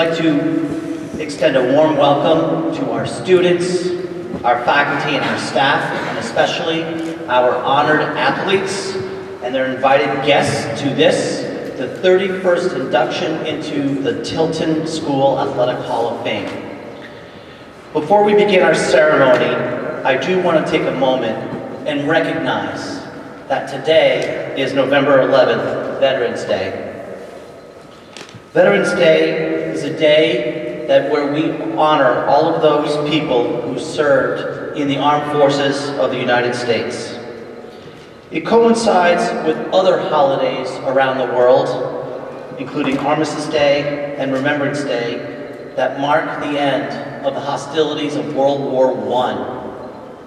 like to extend a warm welcome to our students, our faculty, and our staff, and especially our honored athletes and their invited guests to this, the 31st induction into the Tilton School Athletic Hall of Fame. Before we begin our ceremony, I do want to take a moment and recognize that today is November 11th, Veterans Day. Veterans Day is a day where we honor all of those people who served in the armed forces of the United States. It coincides with other holidays around the world, including Armistice Day and Remembrance Day, that mark the end of the hostilities of World War I,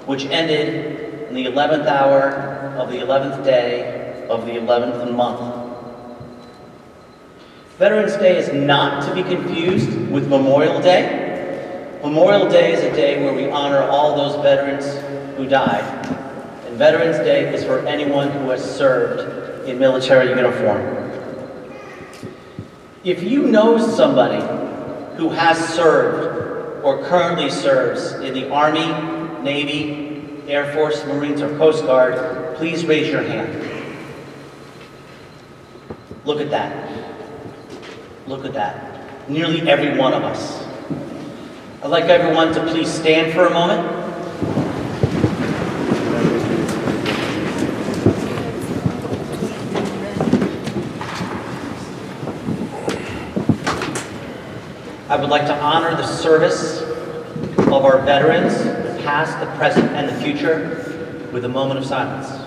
which ended in the 11th hour of the 11th day of the 11th month. Veterans Day is not to be confused with Memorial Day. Memorial Day is a day where we honor all those veterans who died. And Veterans Day is for anyone who has served in military uniform. If you know somebody who has served or currently serves in the Army, Navy, Air Force, Marines, or Coast Guard, please raise your hand. Look at that. Look at that. Nearly every one of us. I'd like everyone to please stand for a moment. I would like to honor the service of our veterans, the past, the present, and the future, with a moment of silence.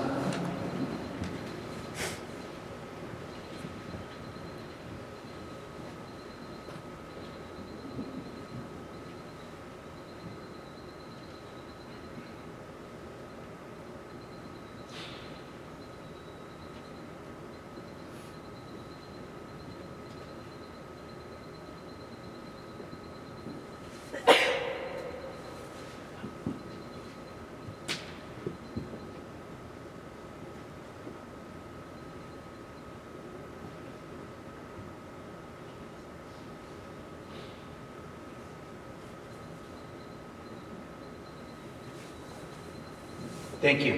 Thank you.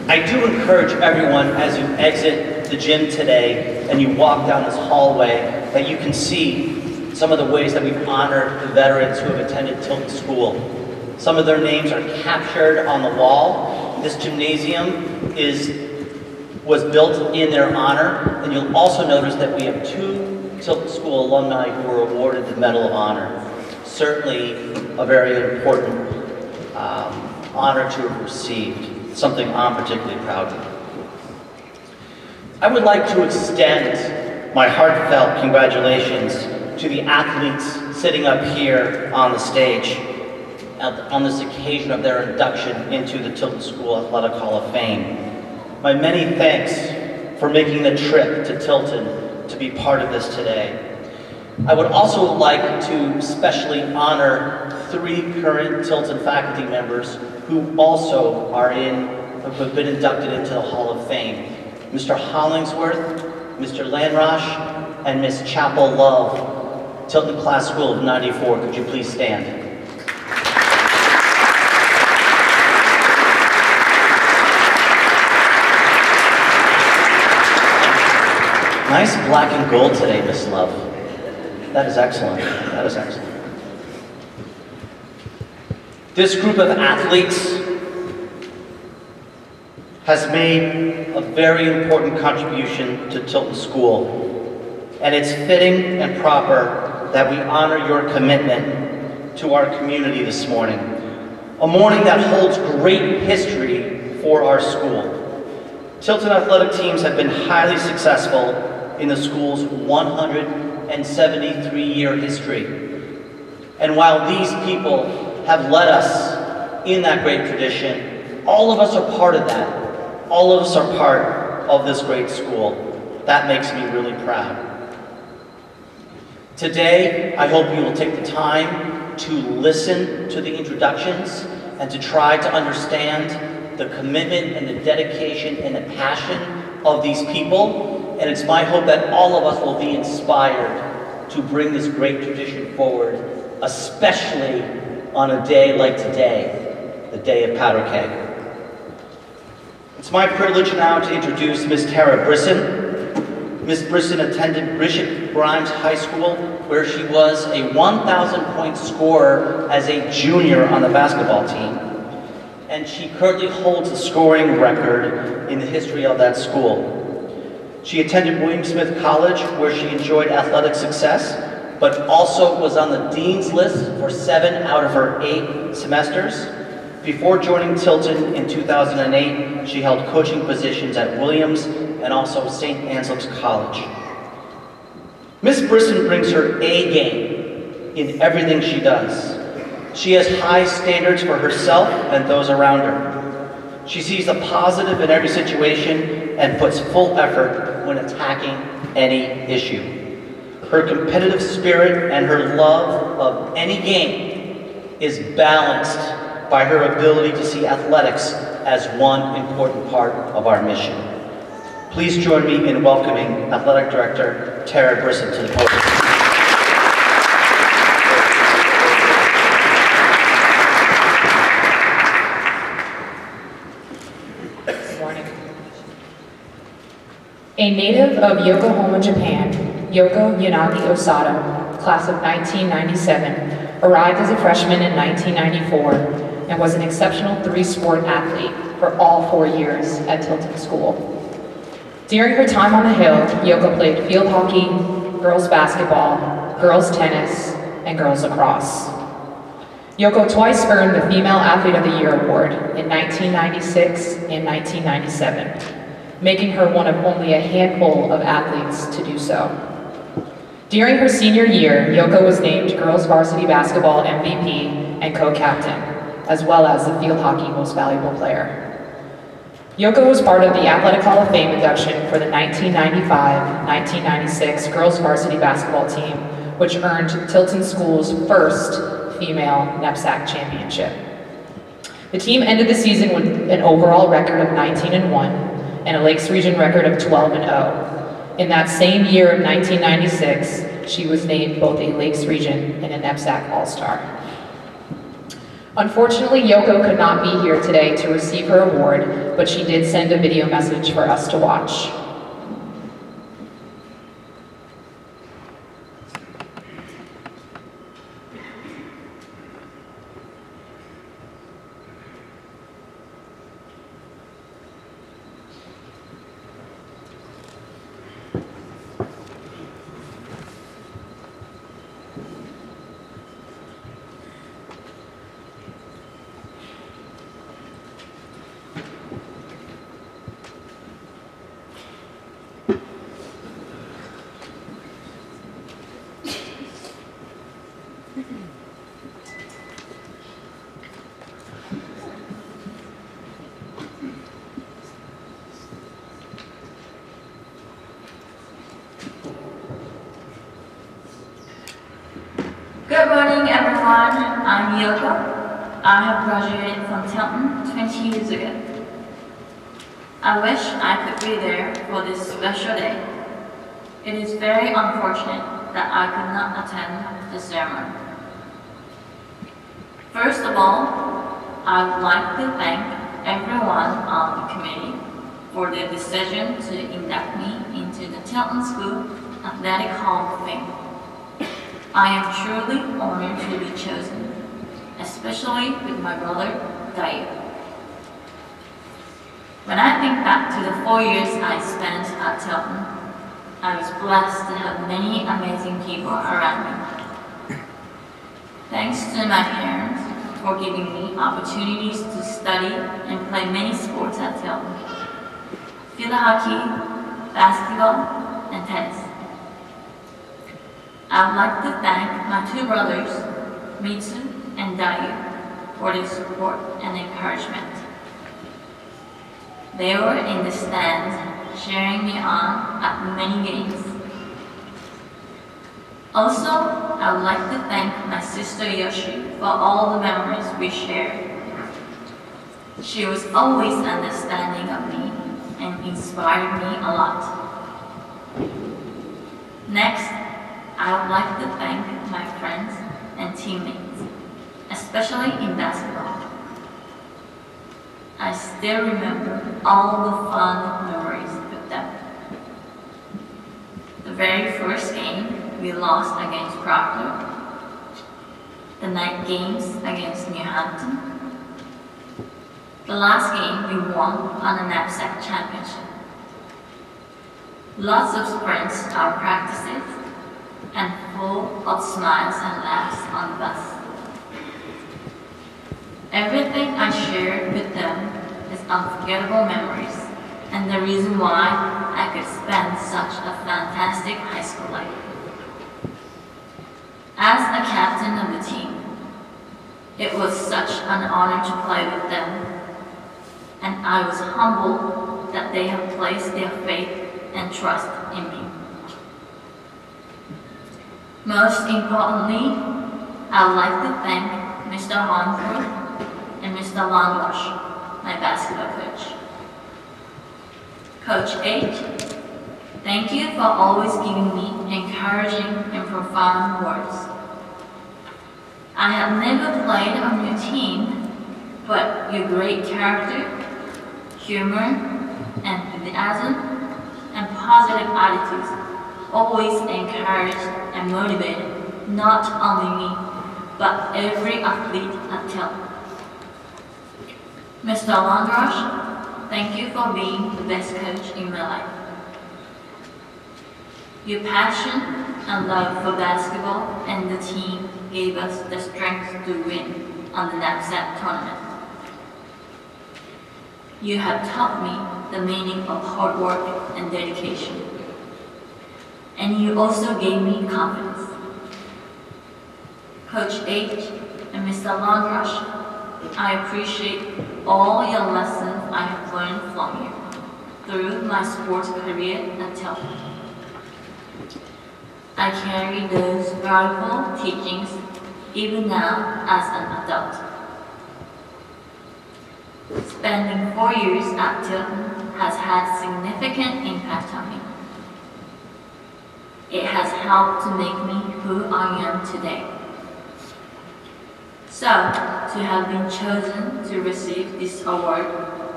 I do encourage everyone as you exit the gym today and you walk down this hallway that you can see some of the ways that we've honored the veterans who have attended Tilton School. Some of their names are captured on the wall. This gymnasium was built in their honor, and you'll also notice that we have two Tilton School alumni who were awarded the Medal of Honor. Certainly a very important honor to have received, something I'm particularly proud of. I would like to extend my heartfelt congratulations to the athletes sitting up here on the stage on this occasion of their induction into the Tilton School Athletic Hall of Fame. My many thanks for making the trip to Tilton to be part of this today. I would also like to especially honor three current Tilton faculty members who also have been inducted into the Hall of Fame. Mr. Hollingsworth, Mr. Landrosh, and Ms. Chapel Love, Tilton Class School of 94. Could you please stand? Nice black and gold today, Miss Love. That is excellent. That is excellent. This group of athletes has made a very important contribution to Tilton School, and it's fitting and proper that we honor your commitment to our community this morning, a morning that holds great history for our school. Tilton athletic teams have been highly successful in the school's 173-year history. And while these people have led us in that great tradition, all of us are part of that. All of us are part of this great school. That makes me really proud. Today, I hope you will take the time to listen to the introductions and to try to understand the commitment and the dedication and the passion of these people, and it's my hope that all of us will be inspired to bring this great tradition forward, especially on a day like today, the day of powder keg. It's my privilege now to introduce Ms. Tara Brisson. Ms. Brisson attended Bishop Grimes High School, where she was a 1,000-point scorer as a junior on the basketball team. And she currently holds the scoring record in the history of that school. She attended William Smith College, where she enjoyed athletic success, but also was on the dean's list for 7 out of her 8 semesters. Before joining Tilton in 2008, she held coaching positions at Williams and also St. Anselm's College. Ms. Brisson brings her A game in everything she does. She has high standards for herself and those around her. She sees the positive in every situation and puts full effort when attacking any issue. Her competitive spirit and her love of any game is balanced by her ability to see athletics as one important part of our mission. Please join me in welcoming Athletic Director Tara Brisson to the podium. Good morning. A native of Yokohama, Japan, Yoko Yanagi Osada, class of 1997, arrived as a freshman in 1994 and was an exceptional 3-sport athlete for all 4 years at Tilton School. During her time on the Hill, Yoko played field hockey, girls basketball, girls tennis, and girls lacrosse. Yoko twice earned the Female Athlete of the Year award in 1996 and 1997, making her one of only a handful of athletes to do so. During her senior year, Yoko was named Girls Varsity Basketball MVP and co-captain, as well as the field hockey Most Valuable Player. Yoko was part of the Athletic Hall of Fame induction for the 1995-1996 Girls Varsity Basketball team, which earned Tilton School's first female knapsack championship. The team ended the season with an overall record of 19-1 and a Lakes Region record of 12-0. In that same year of 1996, she was named both a Lakes Region and a knapsack All-Star. Unfortunately, Yoko could not be here today to receive her award, but she did send a video message for us to watch. Good morning, everyone. I'm Yoko. I have graduated from Tilton 20 years ago. I wish I could be there for this special day. It is very unfortunate that I could not attend the ceremony. First of all, I would like to thank everyone on the committee for their decision to induct me into the Tilton School Athletic Hall of Fame. I am truly honored to be chosen, especially with my brother, Dai. When I think back to the 4 years I spent at Tilton, I was blessed to have many amazing people around me. Thanks to my parents for giving me opportunities to study and play many sports at Tilton: field hockey, basketball, and tennis. I would like to thank my 2 brothers, Mitsu and Dayu, for their support and encouragement. They were in the stands cheering me on at many games. Also, I would like to thank my sister Yoshi for all the memories we shared. She was always understanding of me and inspired me a lot. Next, I would like to thank my friends and teammates, especially in basketball. I still remember all the fun memories with them. The very first game we lost against Proctor, the night games against New Hampton, the last game we won on the knapsack championship. Lots of sprints our practices and full of smiles and laughs on the bus. Everything I shared with them is unforgettable memories and the reason why I could spend such a fantastic high school life. As a captain of the team, it was such an honor to play with them, and I was humbled that they have placed their faith and trust in me. Most importantly, I would like to thank Mr. Hornbrook and Mr. Longrush, my basketball coach. Coach H, thank you for always giving me encouraging and profound words. I have never played on your team, but your great character, humor, enthusiasm, and positive attitudes always encouraged and motivated not only me, but every athlete at Tilton. Mr. Longrush, thank you for being the best coach in my life. Your passion and love for basketball and the team gave us the strength to win on the knapsack tournament. You have taught me the meaning of hard work and dedication. And you also gave me confidence. Coach H and Mr. Longrush, I appreciate all your lessons I have learned from you through my sports career at Tilton. I carry those valuable teachings even now as an adult. Spending 4 years at Tilton has had significant impact on me. It has helped to make me who I am today. So, to have been chosen to receive this award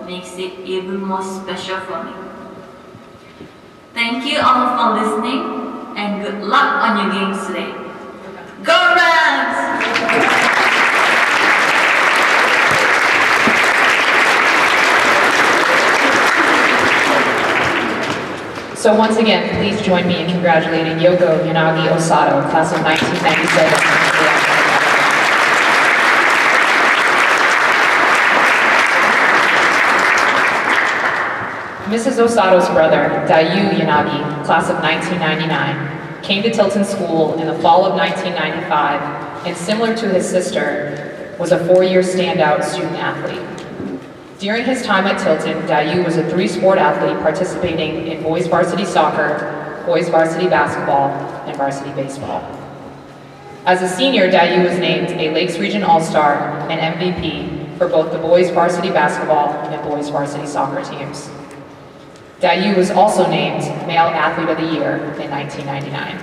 makes it even more special for me. Thank you all for listening, and good luck on your games today. Go Rams! So once again, please join me in congratulating Yoko Yanagi Osato, class of 1997. Mrs. Osato's brother, Dayu Yanagi, class of 1999, came to Tilton School in the fall of 1995, and similar to his sister, was a 4-year standout student athlete. During his time at Tilton, Dayu was a 3-sport athlete participating in boys varsity soccer, boys varsity basketball, and varsity baseball. As a senior, Dayu was named a Lakes Region All-Star and MVP for both the boys varsity basketball and boys varsity soccer teams. Dayu was also named Male Athlete of the Year in 1999.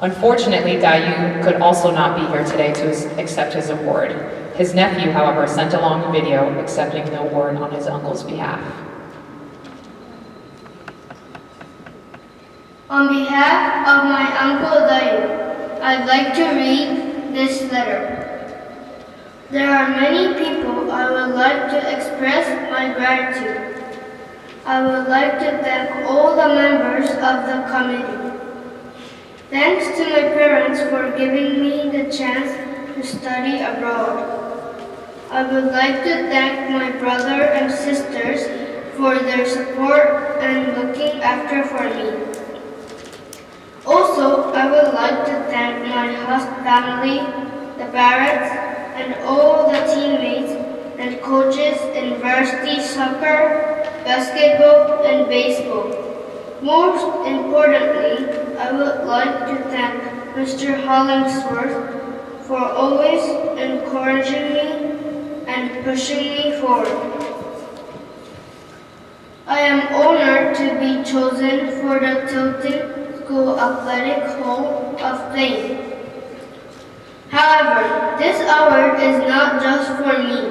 Unfortunately, Dayu could also not be here today to accept his award. His nephew, however, sent along a video accepting the award on his uncle's behalf. On behalf of my Uncle Dayu, I'd like to read this letter. There are many people I would like to express my gratitude. I would like to thank all the members of the committee. Thanks to my parents for giving me the chance to study abroad. I would like to thank my brother and sisters for their support and looking after for me. Also, I would like to thank my host family, the Barretts, and all the teammates and coaches in varsity soccer, basketball, and baseball. Most importantly, I would like to thank Mr. Hollingsworth for always encouraging me and pushing me forward. I am honored to be chosen for the Tilton School Athletic Hall of Fame. However, this award is not just for me.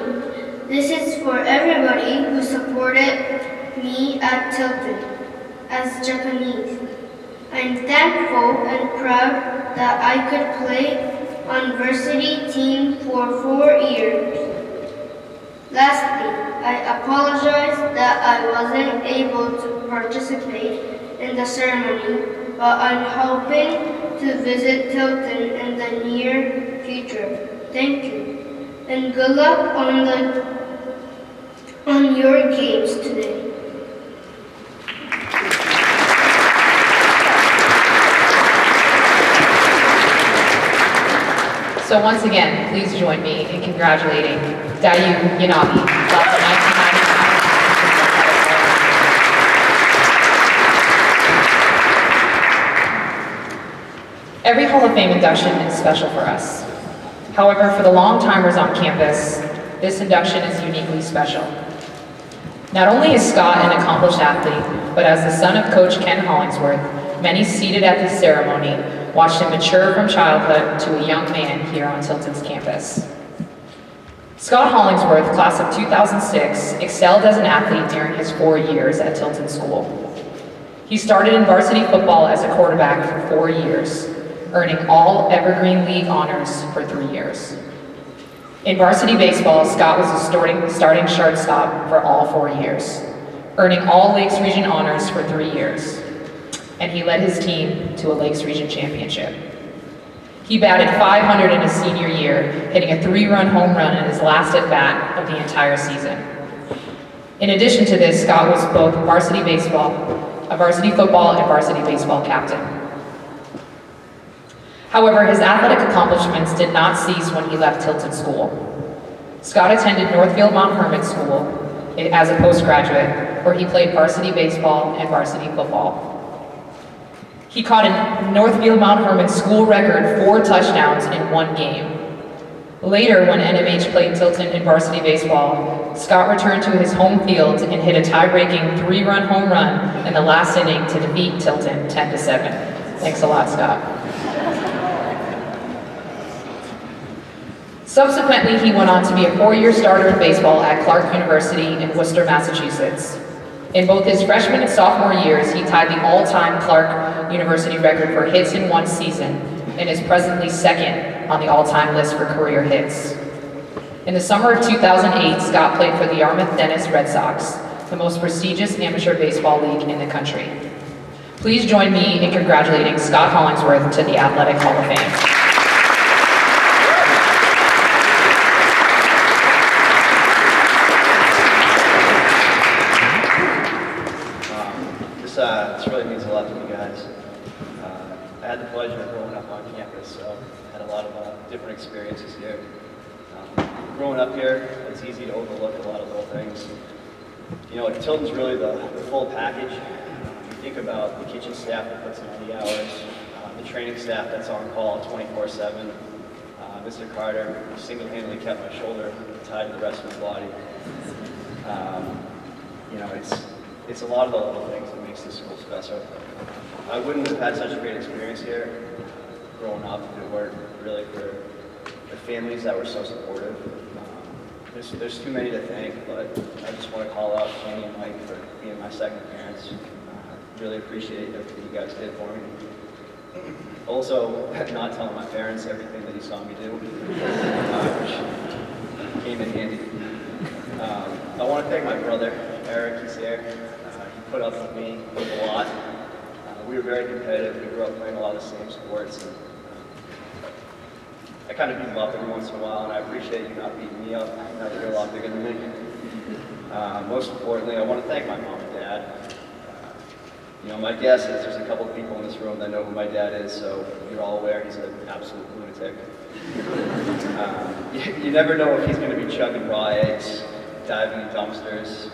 This is for everybody who supported me at Tilton as Japanese. I'm thankful and proud that I could play on varsity team for 4 years. Lastly, I apologize that I wasn't able to participate in the ceremony, but I'm hoping to visit Tilton in the near future. Thank you, and good luck on your games today. So once again, please join me in congratulating Dayu Yanagi, class of 1995. Every Hall of Fame induction is special for us. However, for the long-timers on campus, this induction is uniquely special. Not only is Scott an accomplished athlete, but as the son of Coach Ken Hollingsworth, many seated at this ceremony watched him mature from childhood to a young man here on Tilton's campus. Scott Hollingsworth, class of 2006, excelled as an athlete during his 4 years at Tilton School. He started in varsity football as a quarterback for 4 years, earning all Evergreen League honors for 3 years. In varsity baseball, Scott was a starting shortstop for all 4 years, earning all Lakes Region honors for 3 years. And he led his team to a Lakes Region championship. He batted .500 in his senior year, hitting a 3-run home run in his last at-bat of the entire season. In addition to this, Scott was both a varsity football and varsity baseball captain. However, his athletic accomplishments did not cease when he left Tilton School. Scott attended Northfield Mount Hermon School as a postgraduate, where he played varsity baseball and varsity football. He caught a Northfield Mount Hermon school record 4 touchdowns in 1 game. Later, when NMH played Tilton in varsity baseball, Scott returned to his home field and hit a tie-breaking 3-run home run in the last inning to defeat Tilton 10-7. Thanks a lot, Scott. Subsequently, he went on to be a 4-year starter in baseball at Clark University in Worcester, Massachusetts. In both his freshman and sophomore years, he tied the all-time Clark University record for hits in 1 season and is presently second on the all-time list for career hits. In the summer of 2008, Scott played for the Yarmouth-Dennis Red Sox, the most prestigious amateur baseball league in the country. Please join me in congratulating Scott Hollingsworth to the Athletic Hall of Fame. This really means a lot to me, guys. I had the pleasure of growing up on campus, so I had a lot of different experiences here. Growing up here, it's easy to overlook a lot of little things. You know, Tilton's really the full package. You think about the kitchen staff that puts in all the hours, the training staff that's on call 24/7. Mr. Carter single-handedly kept my shoulder tied to the rest of my body. You know, it's a lot of the little things that makes this school special. I wouldn't have had such a great experience here growing up if it weren't really for the families that were so supportive. There's too many to thank, but I just want to call out Kenny and Mike for being my second parents. Really appreciate everything you guys did for me. Also, not telling my parents everything that you saw me do, which came in handy. I want to thank my brother, Eric. He's here. He put up with me a lot. We were very competitive. We grew up playing a lot of the same sports. And, I kind of beat him up every once in a while, and I appreciate you not beating me up. Now that you're a lot bigger than me. Most importantly, I want to thank my mom and dad. You know, my guess is there's a couple of people in this room that know who my dad is, so you're all aware he's an absolute lunatic. You never know if he's going to be chugging raw eggs, diving in dumpsters,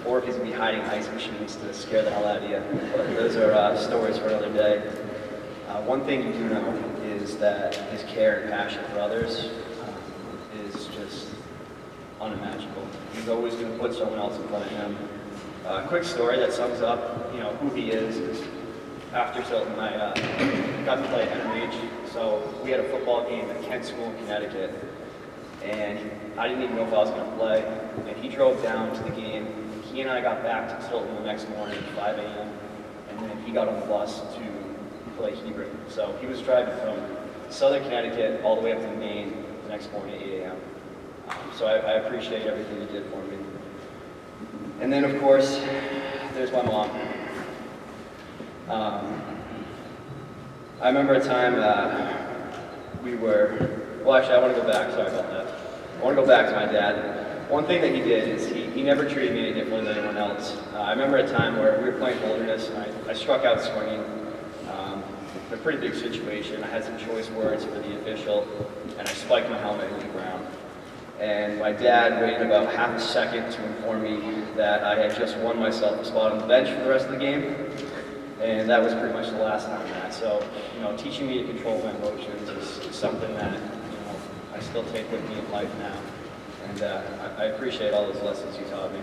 or if he's going to be hiding ice machines to scare the hell out of you. But those are stories for another day. One thing you do know is that his care and passion for others is just unimaginable. He's always going to put someone else in front of him. Quick story that sums up, who he is after Tilton, I got to play NMH. So we had a football game at Kent School in Connecticut, and I didn't even know if I was going to play. And he drove down to the game. He and I got back to Tilton the next morning at 5 a.m. and then he got on the bus to play Hebrew. So he was driving from southern Connecticut all the way up to Maine the next morning at 8 a.m. So I appreciate everything he did for me. And then, of course, there's my mom. I remember a time actually I want to go back, sorry about that. I want to go back to my dad. One thing that he did is he never treated me any differently than anyone else. I remember a time where we were playing Holderness, and I struck out swinging. In a pretty big situation. I had some choice words for the official, and I spiked my helmet into the ground. And my dad waited about half a second to inform me that I had just won myself a spot on the bench for the rest of the game. And that was pretty much the last time that. So, teaching me to control my emotions is something that, I still take with me in life now. And I appreciate all those lessons you taught me.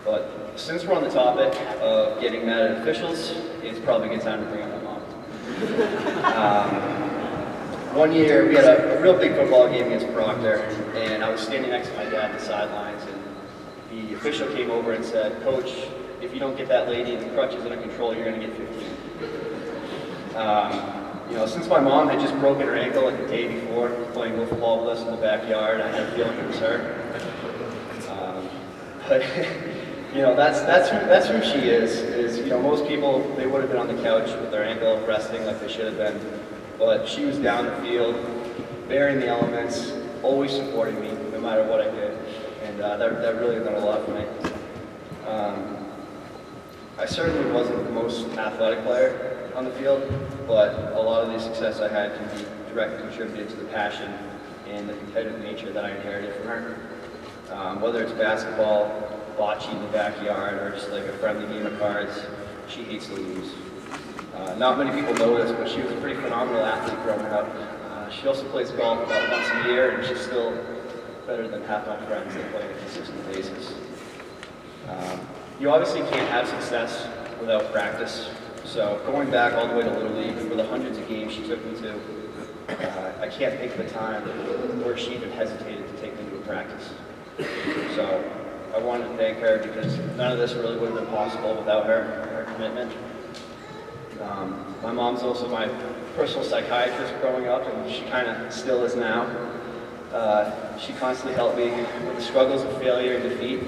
But since we're on the topic of getting mad at officials, it's probably a good time to bring up my mom. One year, we had a real big football game against Proctor, and I was standing next to my dad on the sidelines, and the official came over and said, "Coach, if you don't get that lady in the crutches under control, you're going to get 15. Since my mom had just broken her ankle like the day before, playing wiffle ball with us in the backyard, I had a feeling it was her. But that's who she is. Most people, they would have been on the couch with their ankle resting like they should have been. But she was down the field, bearing the elements, always supporting me no matter what I did. And that really done a lot for me. I certainly wasn't the most athletic player on the field, but a lot of the success I had can be directly contributed to the passion and the competitive nature that I inherited from her. Whether it's basketball, bocce in the backyard, or just like a friendly game of cards, she hates to lose. Not many people know this, but she was a pretty phenomenal athlete growing up. She also plays golf about once a year, and she's still better than half my friends that play on a consistent basis. You obviously can't have success without practice. So going back all the way to Little League, for the hundreds of games she took me to, I can't think of a time where she even hesitated to take me to a practice. So I wanted to thank her because none of this really would have been possible without her commitment. My mom's also my personal psychiatrist growing up, and she kind of still is now. She constantly helped me with the struggles of failure and defeat,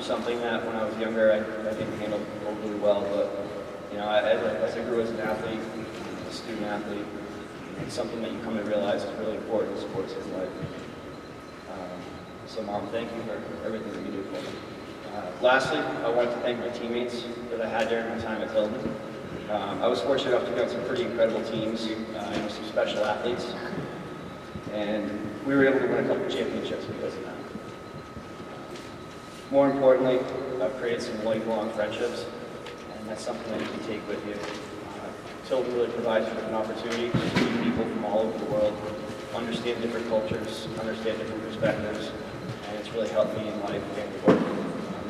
something that when I was younger I didn't handle overly well, but as I grew as an athlete, a student athlete, it's something that you come to realize is really important in sports in life. So Mom, thank you for everything that you do for me. Lastly, I wanted to thank my teammates that I had during my time at Tilton. I was fortunate enough to be on some pretty incredible teams, some special athletes, and we were able to win a couple championships because of that. More importantly, I've created some lifelong friendships, and that's something that you can take with you. Tilton really provides you with an opportunity to meet people from all over the world, understand different cultures, understand different perspectives, and it's really helped me in life and work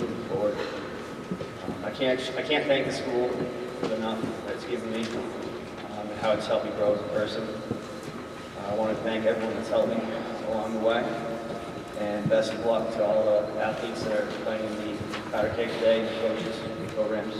moving forward. I can't thank the school enough that it's given me and how it's helped me grow as a person. I want to thank everyone that's helped me along the way, and best of luck to all the athletes that are playing in the powder keg today, and the coaches and the programs.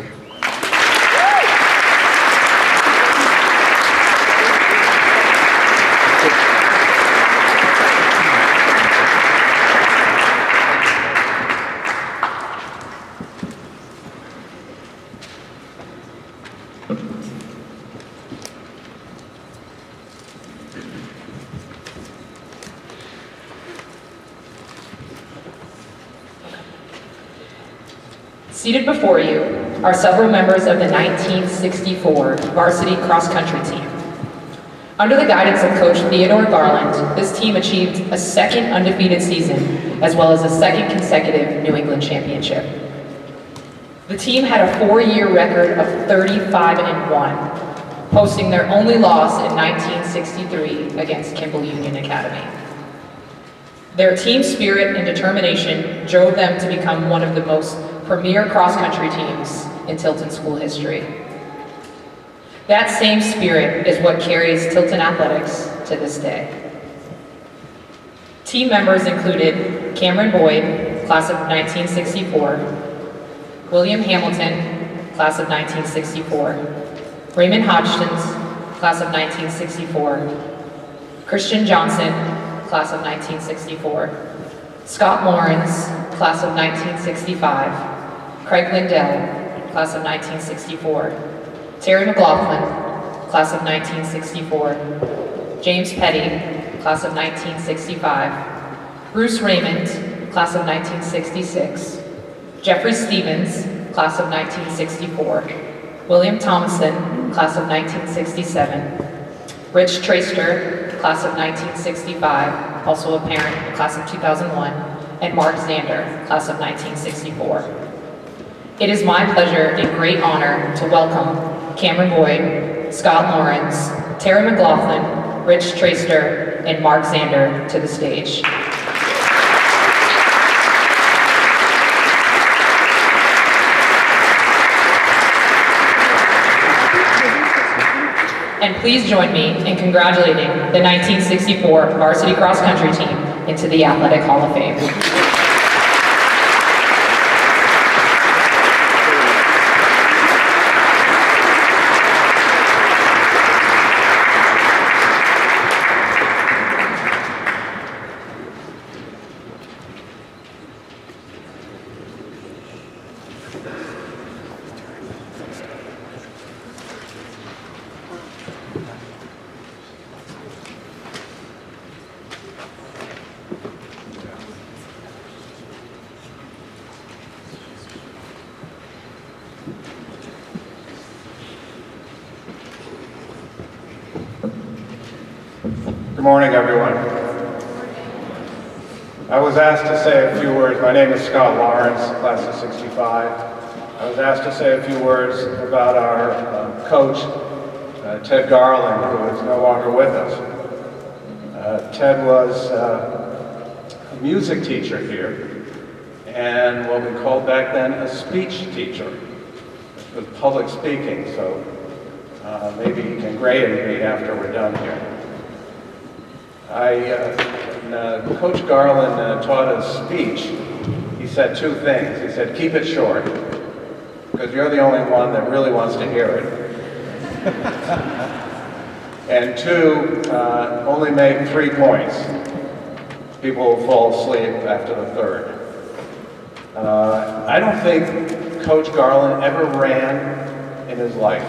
Seated before you are several members of the 1964 varsity cross-country team. Under the guidance of Coach Theodore Garland, this team achieved a second undefeated season, as well as a second consecutive New England championship. The team had a 4-year record of 35-1, posting their only loss in 1963 against Kimball Union Academy. Their team spirit and determination drove them to become one of the most premier cross-country teams in Tilton school history. That same spirit is what carries Tilton athletics to this day. Team members included Cameron Boyd, class of 1964, William Hamilton, class of 1964, Raymond Hodgkins, class of 1964, Christian Johnson, class of 1964, Scott Lawrence, class of 1965, Craig Lindell, class of 1964, Terry McLaughlin, class of 1964, James Petty, class of 1965, Bruce Raymond, class of 1966, Jeffrey Stevens, class of 1964, William Thomason, class of 1967, Rich Traster, class of 1965, also a parent, class of 2001, and Mark Zander, class of 1964. It is my pleasure and great honor to welcome Cameron Boyd, Scott Lawrence, Terry McLaughlin, Rich Traster, and Mark Zander to the stage. And please join me in congratulating the 1964 varsity cross-country team into the Athletic Hall of Fame. Good morning, everyone. I was asked to say a few words. My name is Scott Lawrence, class of 65. I was asked to say a few words about our coach, Ted Garland, who is no longer with us. Ted was a music teacher here, and what we called back then a speech teacher, which was public speaking, so maybe he can grade me after we're done here. When Coach Garland taught us speech, he said two things. He said, keep it short, because you're the only one that really wants to hear it. And two, only make 3 points. People will fall asleep after the third. I don't think Coach Garland ever ran in his life.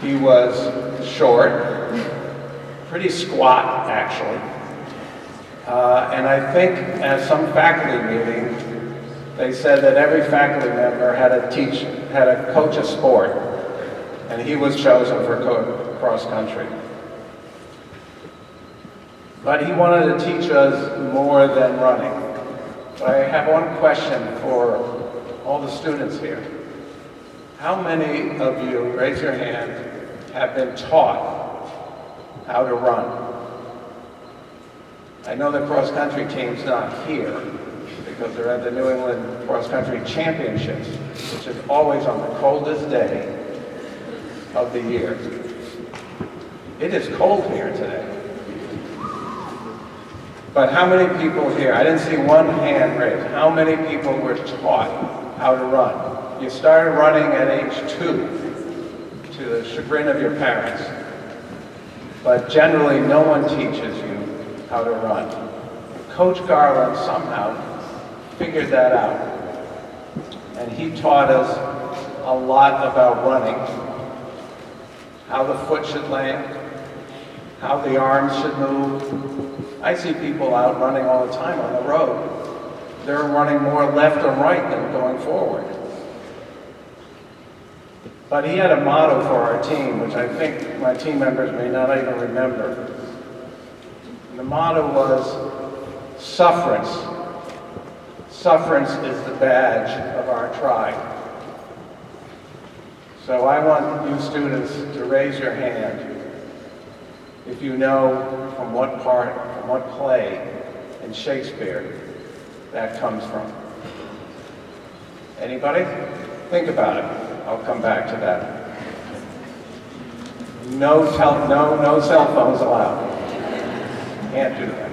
He was short, pretty squat, actually. And I think at some faculty meeting, they said that every faculty member had to coach a sport, and he was chosen for cross country. But he wanted to teach us more than running. But I have one question for all the students here. How many of you, raise your hand, have been taught how to run? I know the cross-country team's not here because they're at the New England Cross-Country Championships, which is always on the coldest day of the year. It is cold here today. But how many people here, I didn't see one hand raised, how many people were taught how to run? You started running at age 2, to the chagrin of your parents. But generally, no one teaches you how to run. Coach Garland somehow figured that out. And he taught us a lot about running, how the foot should land, how the arms should move. I see people out running all the time on the road. They're running more left or right than going forward. But he had a motto for our team, which I think my team members may not even remember. And the motto was, sufferance. Sufferance is the badge of our tribe. So I want you students to raise your hand if you know from what part, from what play in Shakespeare that comes from. Anybody? Think about it. I'll come back to that. No cell phones allowed. Can't do that.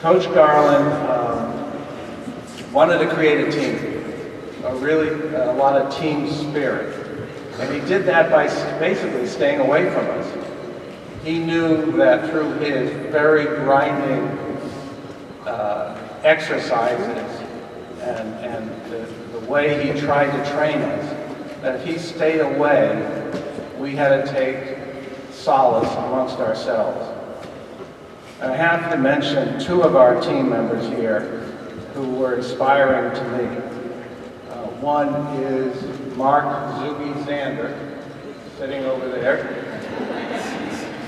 Coach Garland wanted to create a team, a lot of team spirit. And he did that by basically staying away from us. He knew that through his very grinding exercises and the way he tried to train us, that if he stayed away, we had to take solace amongst ourselves. And I have to mention two of our team members here who were inspiring to me. One is Mark Zoogie Zander, sitting over there.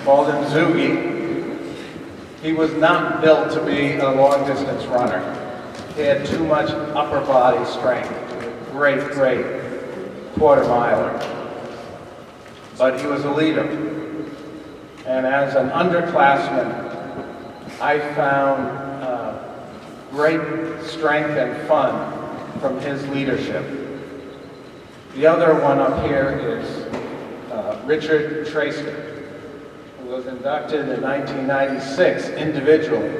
Called him Zoogie. He was not built to be a long-distance runner. He had too much upper body strength. Great quarter miler. But he was a leader. And as an underclassman, I found great strength and fun from his leadership. The other one up here is Richard Tracer, who was inducted in 1996 individually.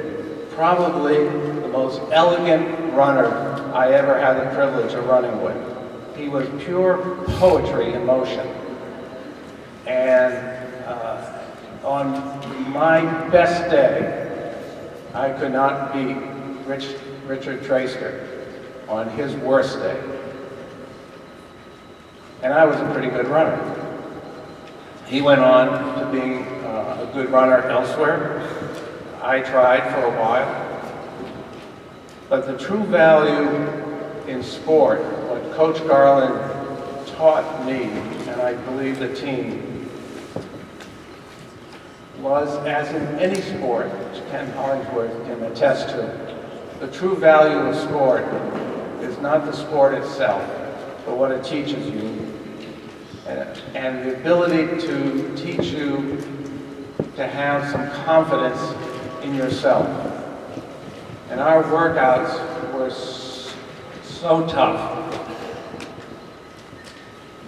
Probably the most elegant runner I ever had the privilege of running with. He was pure poetry in motion. And on my best day, I could not beat Richard Tracer on his worst day. And I was a pretty good runner. He went on to being a good runner elsewhere. I tried for a while. But the true value in sport, what Coach Garland taught me, and I believe the team, was, as in any sport, which Ken Hollingsworth can attest to, the true value of sport is not the sport itself, but what it teaches you, and the ability to teach you to have some confidence in yourself. And our workouts were so tough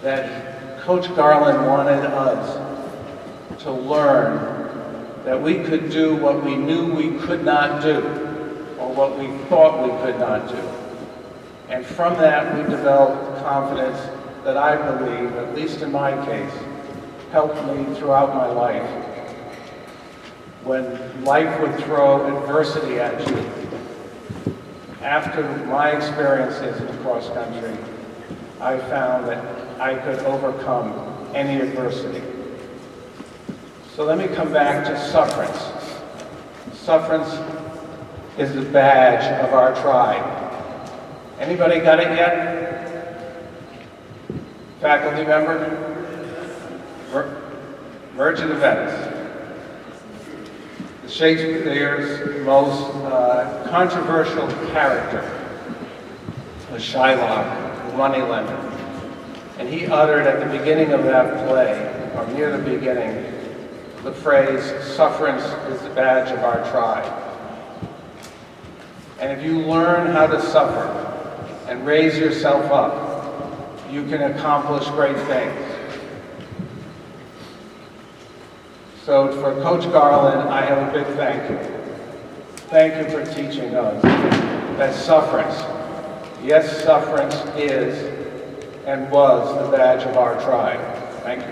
that Coach Garland wanted us to learn that we could do what we knew we could not do, or what we thought we could not do. And from that, we developed confidence that I believe, at least in my case, helped me throughout my life. When life would throw adversity at you, after my experiences in cross country, I found that I could overcome any adversity. So let me come back to sufferance. Sufferance is the badge of our tribe. Anybody got it yet? Faculty member? Merchant of Venice. Shakespeare's most controversial character, the Shylock, the moneylender. And he uttered at the beginning of that play, or near the beginning, the phrase, "Sufferance is the badge of our tribe." And if you learn how to suffer and raise yourself up, you can accomplish great things. So for Coach Garland, I have a big thank you. Thank you for teaching us that sufferance, yes, sufferance is and was the badge of our tribe. Thank you.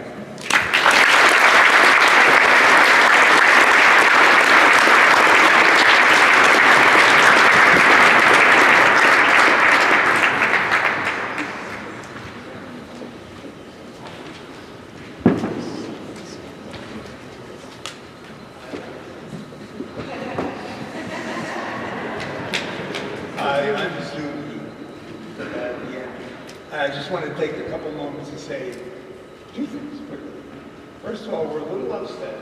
I'm Stu, I just want to take a couple moments to say two things quickly. First of all, we're a little upset,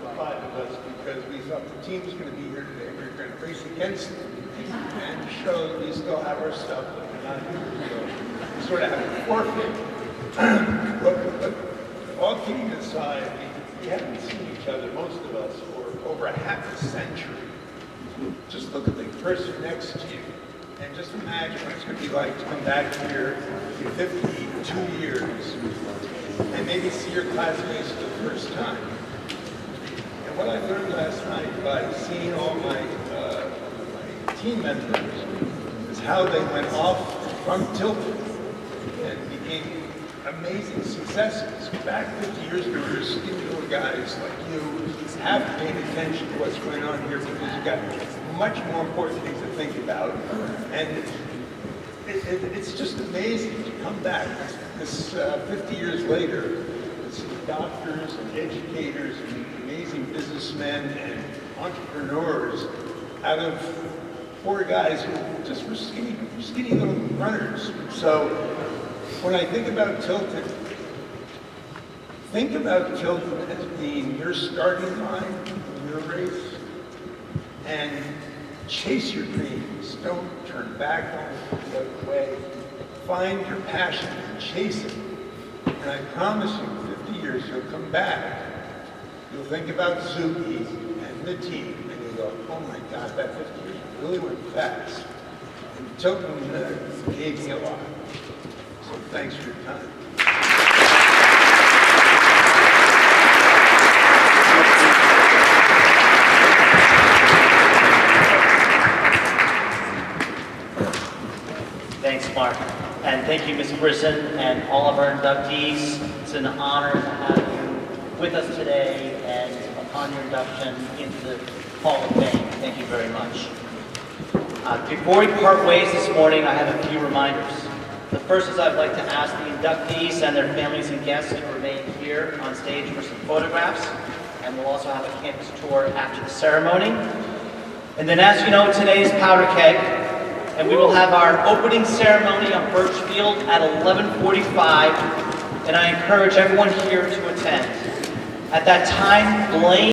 the five of us, because we thought the team was going to be here today. We were going to race against them and show that we still have our stuff, but we're not here. So we sort of have to forfeit. But all kidding aside, we haven't seen each other, most of us, for over a half a century. Just look at the person next to you. And just imagine what it's going to be like to come back here in 52 years and maybe see your classmates for the first time. And what I learned last night by seeing all my team members is how they went off from Tilton and became amazing successes. Back 50 years ago, we were skinny little guys like you have paying attention to what's going on here because you've got much more important things to think about. And it's just amazing to come back this 50 years later and see doctors and educators and amazing businessmen and entrepreneurs out of four guys who just were skinny little runners. So when I think about Tilton, think about Tilton as being your starting line in your race, and chase your dreams. Don't turn back on the other way. Find your passion and chase it. And I promise you, 50 years, you'll come back. You'll think about Zuki and the team, and you'll go, oh my God, that 50 years really went fast. And Tilton gave me a lot. So thanks for your time. Thanks, Mark. And thank you, Ms. Brisson, and all of our inductees. It's an honor to have you with us today and upon your induction into the Hall of Fame. Thank you very much. Before we part ways this morning, I have a few reminders. The first is I'd like to ask the inductees and their families and guests to remain here on stage for some photographs, and we'll also have a campus tour after the ceremony. And then, as you know, today is Powder Keg, and we will have our opening ceremony on Birch Field at 11:45, and I encourage everyone here to attend. At that time, Blaine